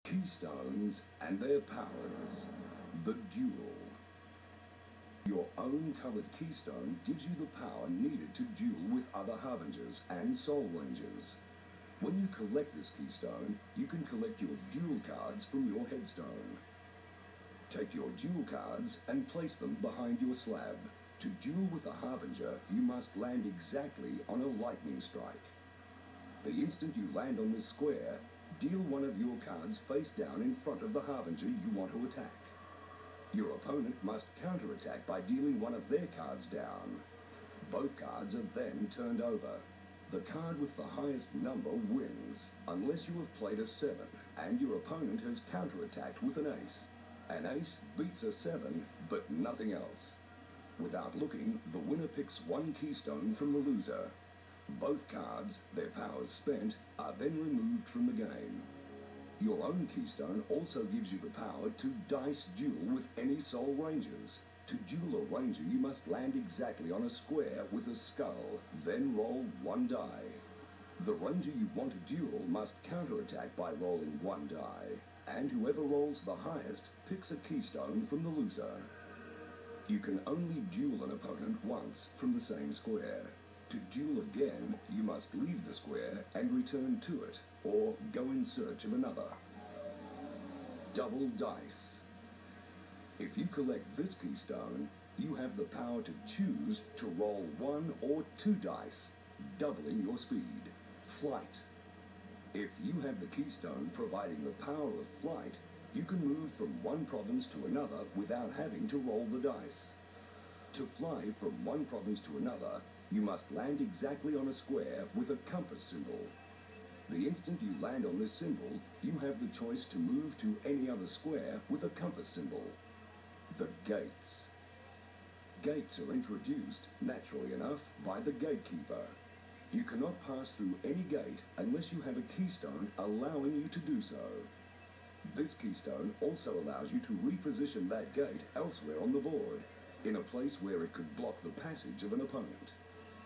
Keystones and their powers. The duel. Your own coloured keystone gives you the power needed to duel with other Harbingers and Soul Rangers. When you collect this keystone, you can collect your duel cards from your headstone. Take your duel cards and place them behind your slab. To duel with a Harbinger, you must land exactly on a lightning strike. The instant you land on this square, deal one of your cards face down in front of the Harbinger you want to attack. Your opponent must counterattack by dealing one of their cards down. Both cards are then turned over. The card with the highest number wins, unless you have played a 7 and your opponent has counterattacked with an ace. An ace beats a 7, but nothing else. Without looking, the winner picks one keystone from the loser. Both cards, their powers spent, are then removed from the game. Your own keystone also gives you the power to dice duel with any Soul Rangers. To duel a Ranger, you must land exactly on a square with a skull, then roll one die. The Ranger you want to duel must counterattack by rolling one die, and whoever rolls the highest picks a keystone from the loser. You can only duel an opponent once from the same square. To duel again, you must leave the square and return to it, or go in search of another. Double dice. If you collect this keystone, you have the power to choose to roll 1 or 2 dice, doubling your speed. Flight. If you have the keystone providing the power of flight, you can move from one province to another without having to roll the dice. To fly from one province to another, you must land exactly on a square with a compass symbol. The instant you land on this symbol, you have the choice to move to any other square with a compass symbol. The gates. Gates are introduced, naturally enough, by the gatekeeper. You cannot pass through any gate unless you have a keystone allowing you to do so. This keystone also allows you to reposition that gate elsewhere on the board, in a place where it could block the passage of an opponent.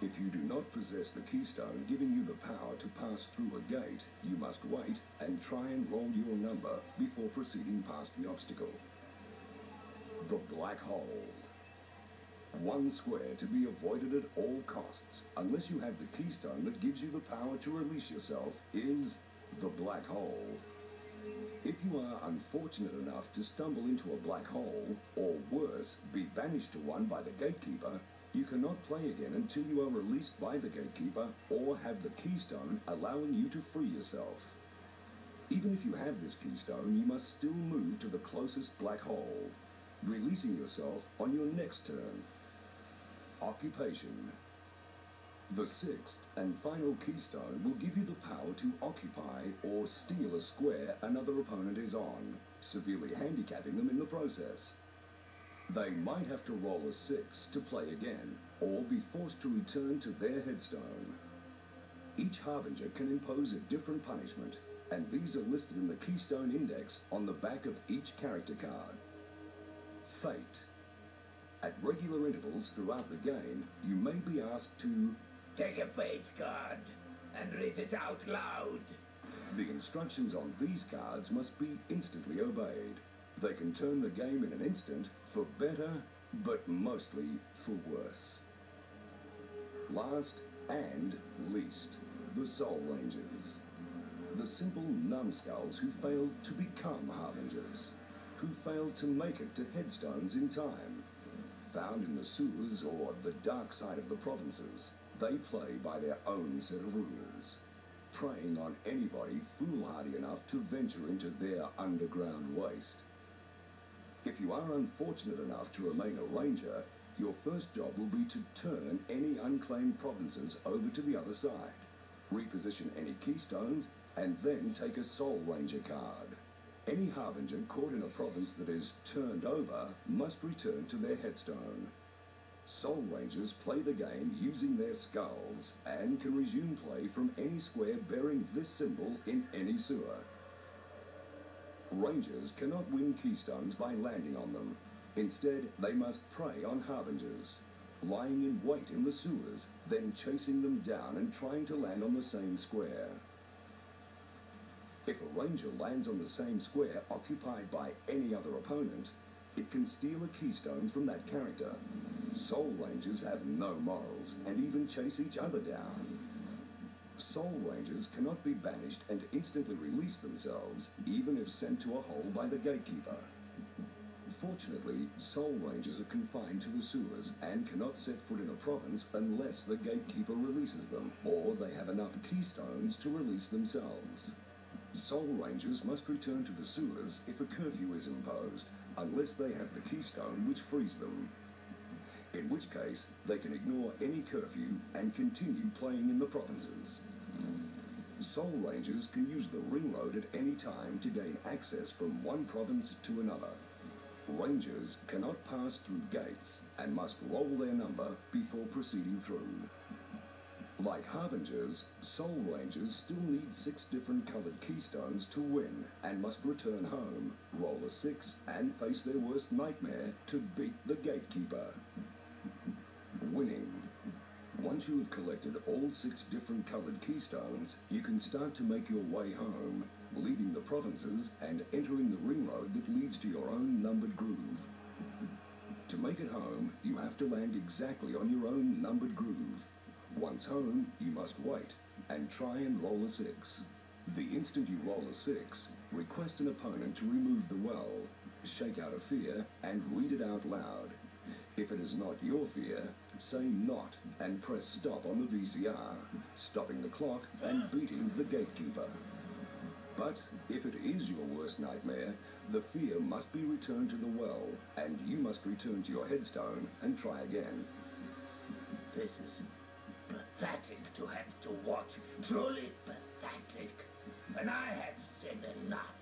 If you do not possess the keystone giving you the power to pass through a gate, you must wait and try and roll your number before proceeding past the obstacle. The black hole. One square to be avoided at all costs, unless you have the keystone that gives you the power to release yourself, is the black hole. If you are unfortunate enough to stumble into a black hole, or worse, be banished to one by the gatekeeper, you cannot play again until you are released by the gatekeeper or have the keystone allowing you to free yourself. Even if you have this keystone, you must still move to the closest black hole, releasing yourself on your next turn. Occupation. The 6th and final keystone will give you the power to occupy or steal a square another opponent is on, severely handicapping them in the process. They might have to roll a 6 to play again, or be forced to return to their headstone. Each Harbinger can impose a different punishment, and these are listed in the Keystone Index on the back of each character card. Fate. At regular intervals throughout the game, you may be asked to take a fate card and read it out loud. The instructions on these cards must be instantly obeyed. They can turn the game in an instant for better, but mostly for worse. Last and least, the Soul Rangers. The simple numbskulls who failed to become Harbingers, who failed to make it to headstones in time. Found in the sewers or the dark side of the provinces, they play by their own set of rules, preying on anybody foolhardy enough to venture into their underground waste. If you are unfortunate enough to remain a Ranger, your first job will be to turn any unclaimed provinces over to the other side, reposition any keystones, and then take a Soul Ranger card. Any Harbinger caught in a province that is turned over must return to their headstone. Soul Rangers play the game using their skulls and can resume play from any square bearing this symbol in any sewer. Rangers cannot win keystones by landing on them. Instead, they must prey on Harbingers, lying in wait in the sewers, then chasing them down and trying to land on the same square. If a ranger lands on the same square occupied by any other opponent, it can steal a keystone from that character. Soul Rangers have no morals and even chase each other down. Soul Rangers cannot be banished and instantly release themselves, even if sent to a hole by the gatekeeper. Fortunately, Soul Rangers are confined to the sewers and cannot set foot in a province unless the gatekeeper releases them, or they have enough keystones to release themselves. Soul Rangers must return to the sewers if a curfew is imposed, unless they have the keystone which frees them. In which case, they can ignore any curfew and continue playing in the provinces. Soul Rangers can use the ring road at any time to gain access from one province to another. Rangers cannot pass through gates and must roll their number before proceeding through. Like Harbingers, Soul Rangers still need 6 different colored keystones to win and must return home, roll a 6, and face their worst nightmare to beat the gatekeeper. Winning. Once you have collected all 6 different colored keystones, you can start to make your way home, leaving the provinces and entering the ring road that leads to your own numbered groove. To make it home, you have to land exactly on your own numbered groove. Once home, you must wait and try and roll a 6. The instant you roll a 6, request an opponent to remove the well, shake out a fear, and read it out loud. If it is not your fear, say not and press stop on the VCR, stopping the clock and beating the gatekeeper. But if it is your worst nightmare, the fear must be returned to the well, and you must return to your headstone and try again. This is pathetic to have to watch. Truly pathetic. And I have said enough.